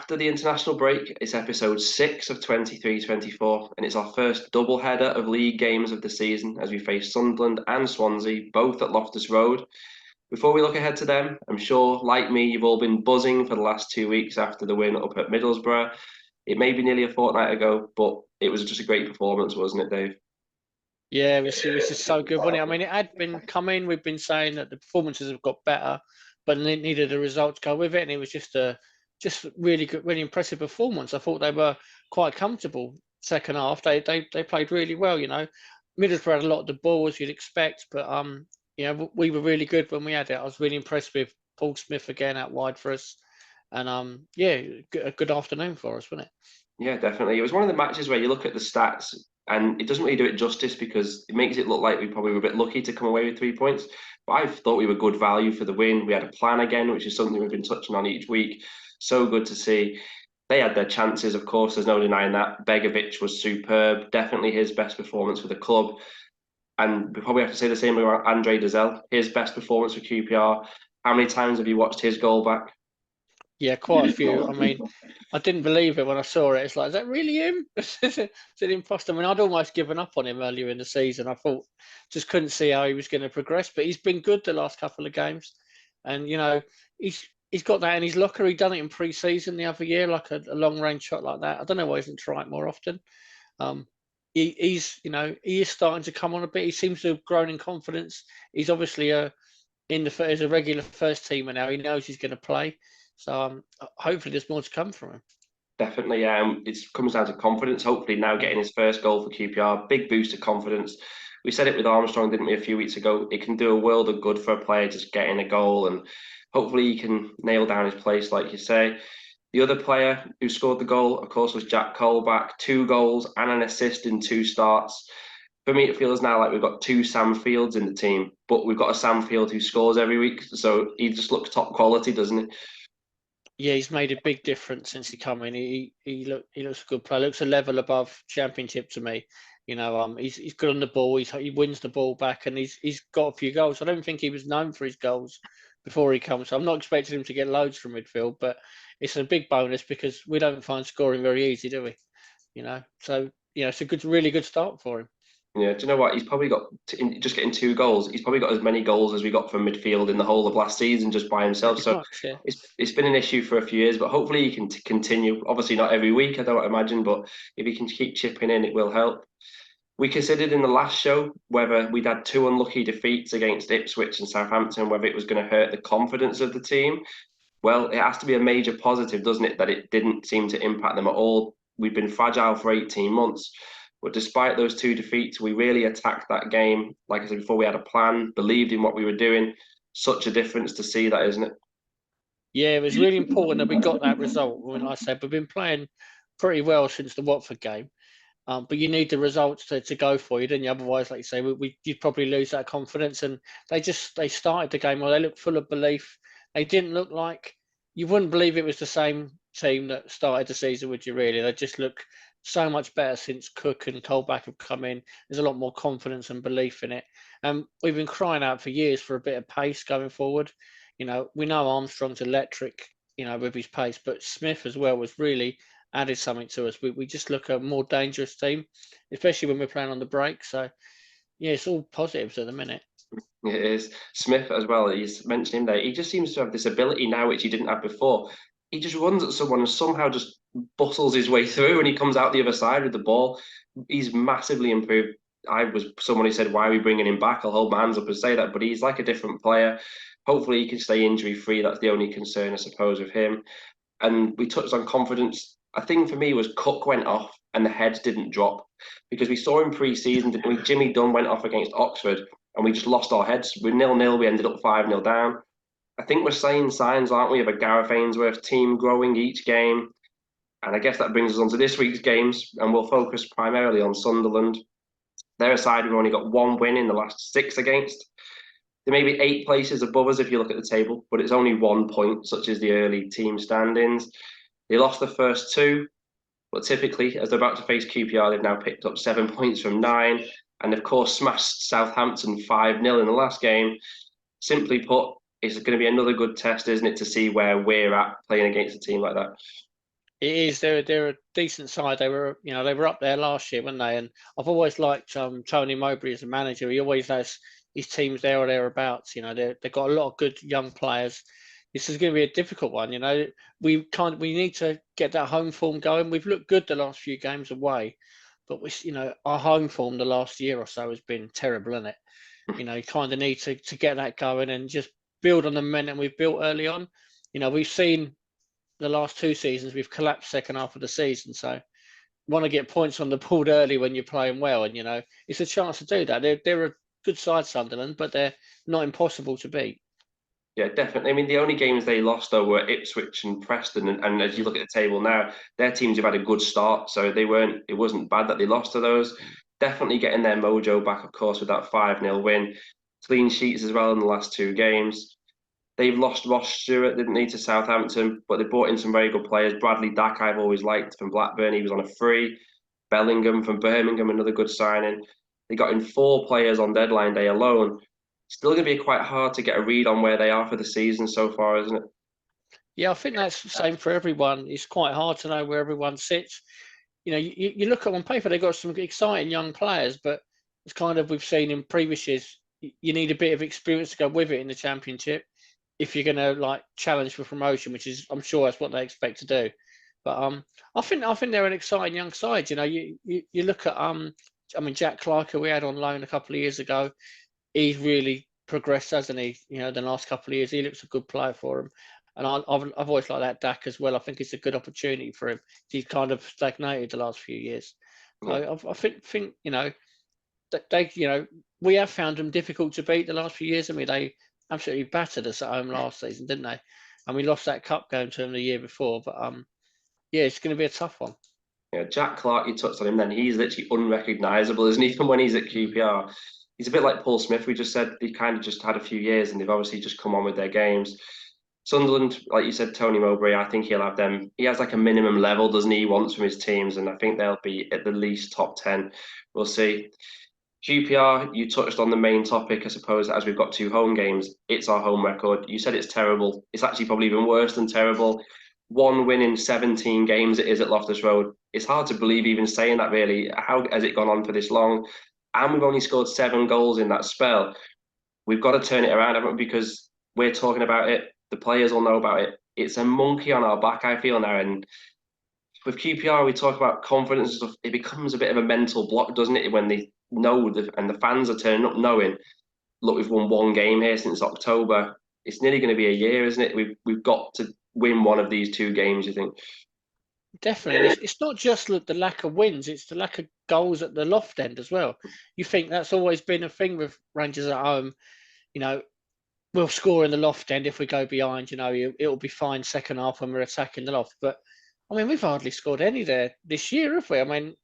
after the international break. It's episode 6 of 23-24, and it's our first double-header of league games of the season as we face Sunderland and Swansea, both at Loftus Road. Before we look ahead to them, I'm sure, like me, you've all been buzzing for the last 2 weeks after the win up at Middlesbrough. It may be nearly a fortnight ago, but it was just a great performance, wasn't it, Dave? Yeah, it was just so good, wasn't it? I mean, it had been coming. We've been saying that the performances have got better, but they needed a result to go with it, and it was just really good, really impressive performance. I thought they were quite comfortable second half. They played really well, you know. Middlesbrough had a lot of the ball, as you'd expect, but we were really good when we had it. I was really impressed with Paul Smith again out wide for us, and a good afternoon for us, wasn't it? Yeah, definitely. It was one of the matches where you look at the stats and it doesn't really do it justice because it makes it look like we probably were a bit lucky to come away with 3 points. But I thought we were good value for the win. We had a plan again, which is something we've been touching on each week. So good to see. They had their chances, of course, there's no denying that. Begovic was superb, definitely his best performance for the club. And we probably have to say the same about Andre Dazelle, his best performance for QPR. How many times have you watched his goal back? Yeah, quite a few. I mean, I didn't believe it when I saw it. It's like, is that really him? Is it imposter? I mean, I'd almost given up on him earlier in the season. I thought, just couldn't see how he was going to progress. But he's been good the last couple of games, and he's got that in his locker. He done it in pre-season the other year, like a long range shot like that. I don't know why he doesn't try it more often. He is starting to come on a bit. He seems to have grown in confidence. He's obviously as a regular first teamer now. He knows he's going to play. So hopefully there's more to come from him. Definitely, it comes down to confidence. Hopefully now getting his first goal for QPR, big boost of confidence. We said it with Armstrong, didn't we, a few weeks ago? It can do a world of good for a player just getting a goal, and hopefully he can nail down his place, like you say. The other player who scored the goal, of course, was Jack Colback. 2 goals and an assist in 2 starts. For me, it feels now like we've got 2 Sam Fields in the team, but we've got a Sam Field who scores every week, so he just looks top quality, doesn't he? Yeah, he's made a big difference since he come in. He looks a good player. Looks a level above Championship to me. He's good on the ball. He wins the ball back, and he's got a few goals. I don't think he was known for his goals before he comes. So I'm not expecting him to get loads from midfield, but it's a big bonus because we don't find scoring very easy, do we? So it's a really good start for him. Yeah, do you know what? He's probably got, just getting 2 goals, he's probably got as many goals as we got from midfield in the whole of last season just by himself. So yeah. it's been an issue for a few years, but hopefully he can continue. Obviously not every week, I don't imagine, but if he can keep chipping in, it will help. We considered in the last show whether we'd had 2 unlucky defeats against Ipswich and Southampton, whether it was going to hurt the confidence of the team. Well, it has to be a major positive, doesn't it, that it didn't seem to impact them at all. We've been fragile for 18 months. But despite those 2 defeats, we really attacked that game. Like I said before, we had a plan, believed in what we were doing. Such a difference to see that, isn't it? Yeah, it was really important that we got that result. Like I said, we've been playing pretty well since the Watford game. But you need the results to go for you, don't you? Otherwise, like you say, you'd probably lose that confidence. And they started the game well. They looked full of belief. They didn't look like, you wouldn't believe it was the same team that started the season, would you really? They just look so much better since Cook and Colback have come in. There's a lot more confidence and belief in it. We've been crying out for years for a bit of pace going forward. We know Armstrong's electric, with his pace, but Smith as well was really added something to us. We just look a more dangerous team, especially when we're playing on the break. So, yeah, it's all positives at the minute. It is. Smith as well, he's mentioned him there. He just seems to have this ability now, which he didn't have before. He just runs at someone and somehow just bustles his way through and he comes out the other side with the ball. He's massively improved. I was someone who said, why are we bringing him back? I'll hold my hands up and say that, but he's like a different player. Hopefully he can stay injury free. That's the only concern, I suppose, with him. And we touched on confidence. A thing for me was Cook went off and the heads didn't drop because we saw in pre-season, didn't we? Jimmy Dunn went off against Oxford and we just lost our heads. We're 0-0. We ended up 5-0 down. I think we're seeing signs, aren't we, of a Gareth Ainsworth team growing each game. And I guess that brings us on to this week's games, and we'll focus primarily on Sunderland. They're a side we've only got 1 win in the last 6 against. There may be 8 places above us if you look at the table, but it's only 1 point, such as the early team standings. They lost the first 2, but typically, as they're about to face QPR, they've now picked up 7 points from 9, and of course smashed Southampton 5-0 in the last game. Simply put, it's going to be another good test, isn't it, to see where we're at playing against a team like that. It is. They're a decent side. They were up there last year, weren't they? And I've always liked Tony Mowbray as a manager. He always has his teams there or thereabouts. They've got a lot of good young players. This is going to be a difficult one. We need to get that home form going. We've looked good the last few games away, but our home form the last year or so has been terrible, isn't it? You kind of need to get that going and just build on the momentum we've built early on. We've seen the last 2 seasons we've collapsed second half of the season, so want to get points on the board early when you're playing well, and it's a chance to do that. They're a good side, Sunderland, but they're not impossible to beat. Yeah, definitely. I mean, the only games they lost though were Ipswich and Preston, and as you look at the table now, their teams have had a good start, so it wasn't bad that they lost to those. Definitely getting their mojo back, of course, with that 5-0 win. Clean sheets as well in the last 2 games. They've lost Ross Stewart, didn't they, to Southampton, but they brought in some very good players. Bradley Dack, I've always liked from Blackburn. He was on a free. Bellingham from Birmingham, another good signing. They got in 4 players on deadline day alone. Still going to be quite hard to get a read on where they are for the season so far, isn't it? Yeah, I think that's the same for everyone. It's quite hard to know where everyone sits. You look at on paper, they've got some exciting young players, but it's kind of we've seen in previous years, you need a bit of experience to go with it in the Championship if you're going to challenge for promotion, which is I'm sure that's what they expect to do. But I think they're an exciting young side. You look at Jack Clark, who we had on loan a couple of years ago. He's really progressed, hasn't he? The last couple of years, he looks a good player for him. And I've always liked that Dak as well. I think it's a good opportunity for him. He's kind of stagnated the last few years. So I think that they we have found them difficult to beat the last few years. I mean, they absolutely battered us at home last season, didn't they? And we lost that cup game to them the year before. But yeah, it's going to be a tough one. Yeah, Jack Clark, you touched on him then. He's literally unrecognisable, isn't he, from when he's at QPR? He's a bit like Paul Smith. We just said they kind of just had a few years and they've obviously just come on with their games. Sunderland, like you said, Tony Mowbray, I think he'll have them. He has like a minimum level, doesn't he, wants from his teams, and I think they'll be at the least top 10. We'll see. QPR, you touched on the main topic, I suppose, as we've got 2 home games. It's our home record. You said it's terrible. It's actually probably even worse than terrible. 1 win in 17 games it is at Loftus Road. It's hard to believe even saying that, really. How has it gone on for this long? And we've only scored 7 goals in that spell. We've got to turn it around, haven't we? Because we're talking about it. The players will know about it. It's a monkey on our back, I feel now. And with QPR, we talk about confidence and stuff. It becomes a bit of a mental block, doesn't it? When they know and the fans are turning up knowing, look, we've won 1 game here since October. It's nearly going to be a year, isn't it? We've got to win one of these 2 games, you think? Definitely. It's not just the lack of wins, it's the lack of goals at the loft end as well. You think that's always been a thing with Rangers at home. We'll score in the loft end if we go behind, it'll be fine second half when we're attacking the loft. But, I mean, we've hardly scored any there this year, have we? I mean,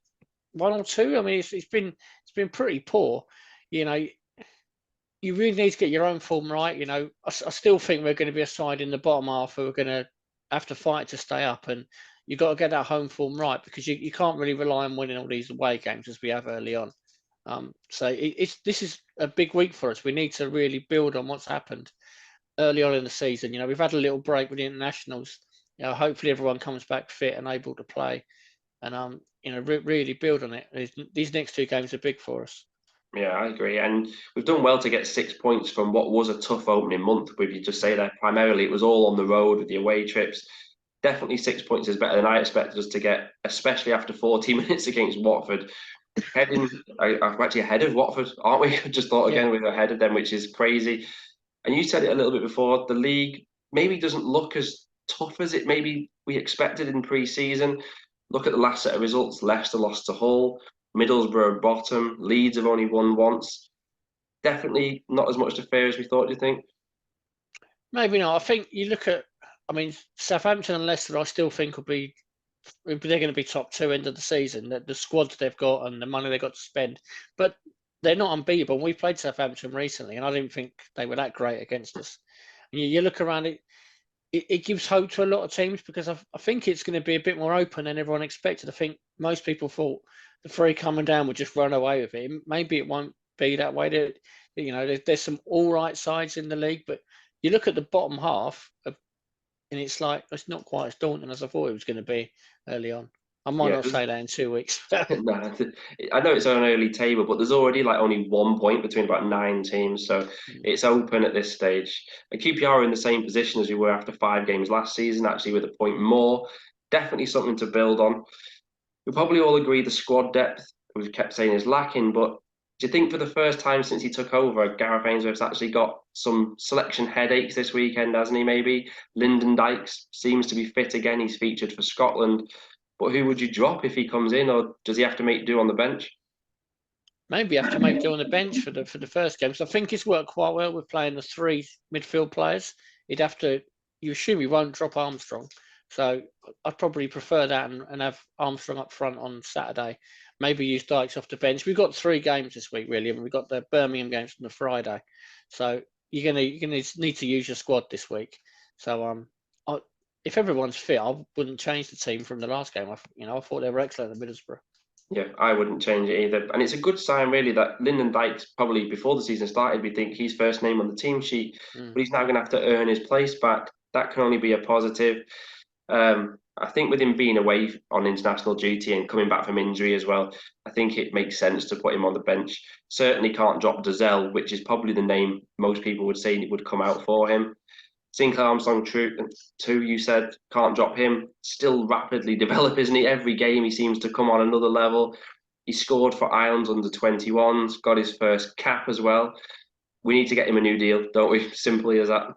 1 or 2. I mean, it's been pretty poor. You really need to get your own form right. I still think we're going to be a side in the bottom half who are going to have to fight to stay up, and you've got to get that home form right because you can't really rely on winning all these away games as we have early on. So this is a big week for us. We need to really build on what's happened early on in the season. We've had a little break with the internationals. Hopefully everyone comes back fit and able to play, and really build on it. These next 2 games are big for us. Yeah, I agree. And we've done well to get 6 points from what was a tough opening month. With you just say that primarily it was all on the road with the away trips. Definitely 6 points is better than I expected us to get, especially after 40 minutes against Watford. We're actually ahead of Watford, aren't we? Just thought again we're ahead of them, which is crazy. And you said it a little bit before, the league maybe doesn't look as tough as it maybe we expected in pre-season. Look at the last set of results. Leicester lost to Hull. Middlesbrough bottom. Leeds have only won once. Definitely not as much to fear as we thought, do you think? Maybe not. I think you look at, Southampton and Leicester, I still think they're going to be top 2 end of the season. The squads they've got and the money they've got to spend. But they're not unbeatable. We played Southampton recently, and I didn't think they were that great against us. And you look around it gives hope to a lot of teams because I think it's going to be a bit more open than everyone expected. I think most people thought the 3 coming down would just run away with it. Maybe it won't be that way. There's some all right sides in the league, but you look at the bottom half of and it's like it's not quite as daunting as I thought it was going to be early on. I might not say that in 2 weeks. No, I know it's an early table, but there's already like only 1 point between about 9 teams, so it's open at this stage. And QPR are in the same position as we were after 5 games last season, actually with a point more. Definitely something to build on. We probably all agree the squad depth we've kept saying is lacking, but do you think for the first time since he took over, Gareth Ainsworth's actually got some selection headaches this weekend, hasn't he? Maybe Lyndon Dykes seems to be fit again. He's featured for Scotland. But who would you drop if he comes in, or does he have to make do on the bench? Maybe you have to make do on the bench for the first game. So I think it's worked quite well with playing the 3 midfield players. He'd have to. You assume he won't drop Armstrong, so I'd probably prefer that and have Armstrong up front on Saturday. Maybe use Dykes off the bench. We've got 3 games this week, really, and we've got the Birmingham games on the Friday. So you're gonna need to use your squad this week. So if everyone's fit, I wouldn't change the team from the last game. I thought they were excellent at Middlesbrough. Yeah, I wouldn't change it either. And it's a good sign, really, that Lyndon Dykes, probably before the season started, we think he's first name on the team sheet, but he's now going to have to earn his place back. That can only be a positive. I think with him being away on international duty and coming back from injury as well, I think it makes sense to put him on the bench. Certainly can't drop Dozell, which is probably the name most people would say would come out for him. Sinclair Armstrong, too, you said, can't drop him. Still rapidly develop, isn't he? Every game he seems to come on another level. He scored for Ireland's under-21s, got his first cap as well. We need to get him a new deal, don't we? Simply as that.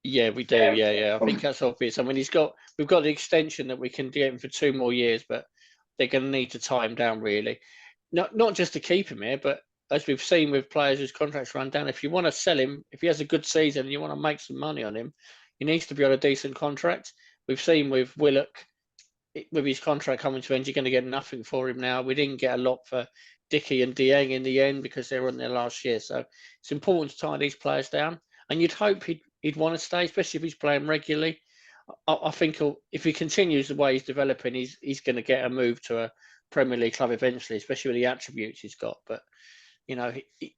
Yeah, we do. Yeah. I think that's obvious. I mean, we've got the extension that we can get him for 2 more years, but they're going to need to tie him down, really. Not just to keep him here, but as we've seen with players whose contracts run down, if you want to sell him, if he has a good season and you want to make some money on him, he needs to be on a decent contract. We've seen with Willock, with his contract coming to end, you're going to get nothing for him now. We didn't get a lot for Dickey and Dieng in the end because they were on their last year. So it's important to tie these players down. And you'd hope he'd want to stay, especially if he's playing regularly. I think if he continues the way he's developing, he's going to get a move to a Premier League club eventually, especially with the attributes he's got. But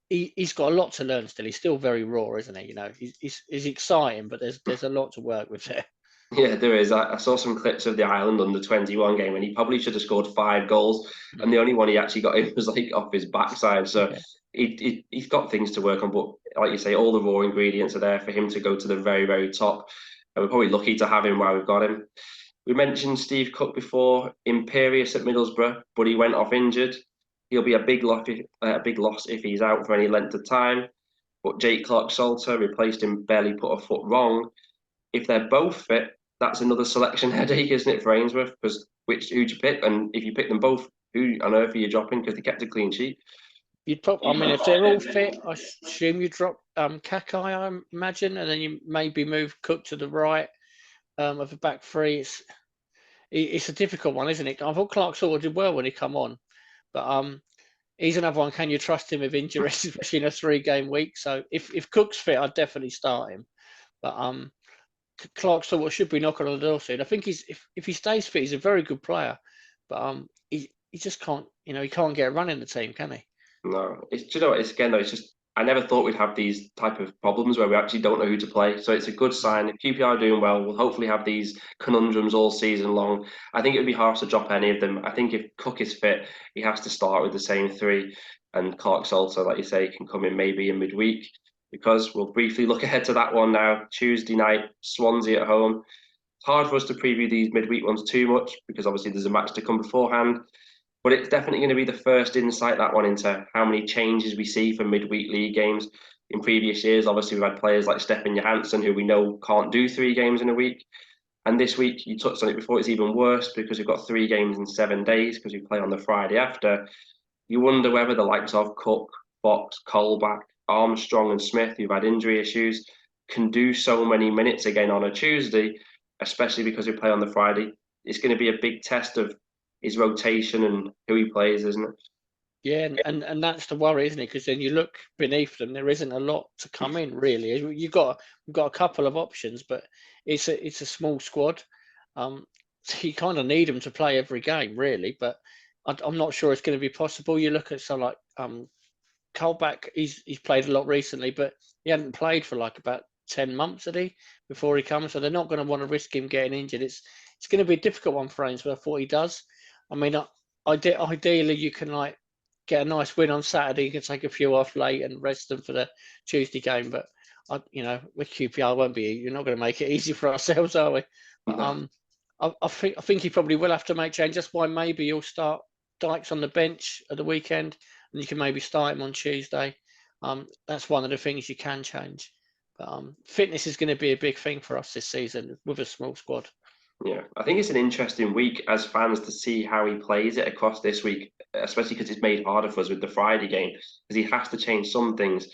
he's got a lot to learn still. He's still very raw, isn't he? He's exciting, but there's a lot to work with there. Yeah, there is. I saw some clips of the Ireland under-21 game, and he probably should have scored 5 goals, and the only one he actually got in was like off his backside. So he's got things to work on, but like you say, all the raw ingredients are there for him to go to the very, very top. And we're probably lucky to have him while we've got him. We mentioned Steve Cook before, imperious at Middlesbrough, but he went off injured. He'll be a big loss if he's out for any length of time. But Jake Clark-Salter replaced him, barely put a foot wrong. If they're both fit, that's another selection headache, isn't it, for Ainsworth? Because who'd you pick? And if you pick them both, who on earth are you dropping? Because they kept a clean sheet. If they're all fit, I assume you drop Kakai, I imagine, and then you maybe move Cook to the right of the back 3. It's a difficult one, isn't it? I thought Clark-Salter did well when he come on, but he's another one. Can you trust him with injuries, especially in a 3-game week? So if Cook's fit, I'd definitely start him. But Clark-Salter should be knocking on the door soon. I think if he stays fit, he's a very good player, but he just can't. He can't get a run in the team, can he? No, it's just I never thought we'd have these type of problems where we actually don't know who to play. So it's a good sign. If QPR are doing well, we'll hopefully have these conundrums all season long. I think it would be harsh to drop any of them. I think if Cook is fit, he has to start with the same 3, and Clark-Salter, like you say, can come in maybe in midweek. Because we'll briefly look ahead to that one now. Tuesday night, Swansea at home. It's hard for us to preview these midweek ones too much because obviously there's a match to come beforehand. But it's definitely going to be the first insight, that one, into how many changes we see for midweek league games. In previous years, obviously, we've had players like Stefan Johansson, who we know can't do 3 games in a week. And this week, you touched on it before, it's even worse because we've got 3 games in 7 days because we play on the Friday after. You wonder whether the likes of Cook, Fox, Colback, Armstrong and Smith, who've had injury issues, can do so many minutes again on a Tuesday, especially because we play on the Friday. It's going to be a big test of his rotation and who he plays, isn't it? Yeah, and that's the worry, isn't it? Because then you look beneath them, there isn't a lot to come in really. We've got a couple of options, but it's a small squad. So you kind of need them to play every game, really. But I'm not sure it's going to be possible. You look at someone like Colback, he's played a lot recently, but he hadn't played for like about 10 months before he comes, so they're not going to want to risk him getting injured. It's going to be a difficult one for Ainsworth, what he does. I mean, ideally you can like get a nice win on Saturday. You can take a few off late and rest them for the Tuesday game. But with QPR, won't be. You're not going to make it easy for ourselves, are we? But, I think he probably will have to make change. That's why maybe you'll start Dykes on the bench at the weekend, and you can maybe start him on Tuesday. That's one of the things you can change. But fitness is going to be a big thing for us this season with a small squad. Yeah, I think it's an interesting week as fans to see how he plays it across this week, especially because it's made harder for us with the Friday game, because he has to change some things.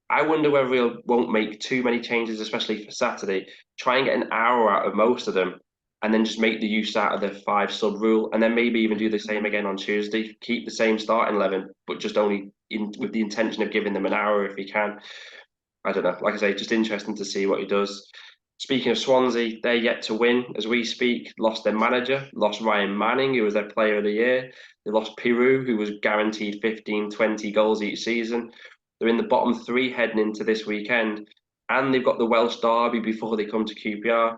I wonder whether he won't make too many changes, especially for Saturday. Try and get an hour out of most of them, and then just make the use out of the 5 sub rule, and then maybe even do the same again on Tuesday. Keep the same starting 11, but just only with the intention of giving them an hour if he can. I don't know. Like I say, just interesting to see what he does. Speaking of Swansea, they're yet to win as we speak. Lost their manager, lost Ryan Manning, who was their player of the year. They lost Piru, who was guaranteed 15, 20 goals each season. They're in the bottom 3 heading into this weekend. And they've got the Welsh derby before they come to QPR.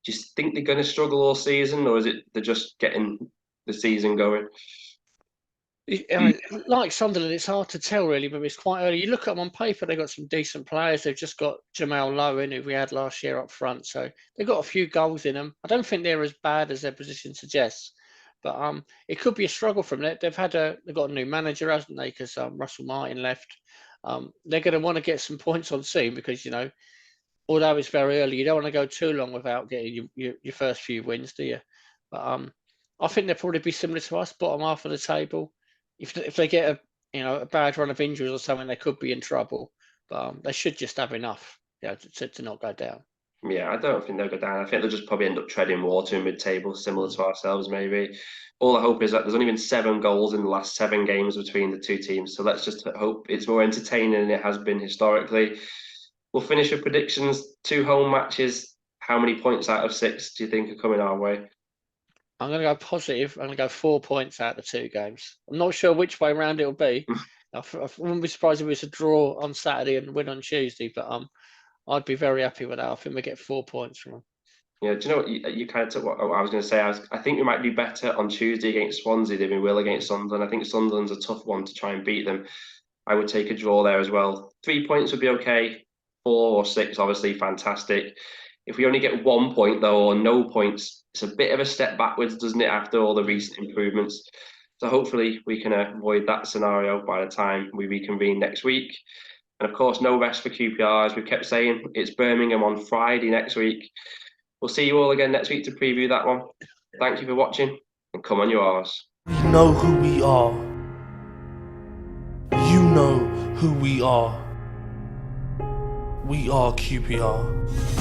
Do you think they're going to struggle all season, or is it they're just getting the season going? Like Sunderland, it's hard to tell really, but it's quite early. You look at them on paper, they've got some decent players. They've just got Jamal Lowen, who we had last year up front, so they've got a few goals in them. I don't think they're as bad as their position suggests, but it could be a struggle from them. They've got a new manager, hasn't they? Because Russell Martin left. They're going to want to get some points on soon because although it's very early, you don't want to go too long without getting your first few wins, do you? But I think they'll probably be similar to us, bottom half of the table. If they get a bad run of injuries or something, they could be in trouble. But they should just have enough, to not go down. Yeah, I don't think they'll go down. I think they'll just probably end up treading water in mid-table, similar to ourselves, maybe. All I hope is that there's only been 7 goals in the last 7 games between the 2 teams. So let's just hope it's more entertaining than it has been historically. We'll finish with predictions. 2 home matches. How many points out of 6 do you think are coming our way? I'm going to go positive. I'm going to go 4 points out of 2 games. I'm not sure which way around it'll be. I wouldn't be surprised if it was a draw on Saturday and win on Tuesday, but I'd be very happy with that. I think we get 4 points from them. Yeah, do you know what? You kind of took what I was going to say. I think we might do better on Tuesday against Swansea than we will against Sunderland. I think Sunderland's a tough one to try and beat them. I would take a draw there as well. 3 points would be okay. 4 or 6, obviously, fantastic. If we only get 1 point, though, or no points, it's a bit of a step backwards, doesn't it, after all the recent improvements? So hopefully we can avoid that scenario by the time we reconvene next week. And of course, no rest for QPR, as we kept saying. It's Birmingham on Friday next week. We'll see you all again next week to preview that one. Thank you for watching, and come on, yours. We know who we are. You know who we are. We are QPR.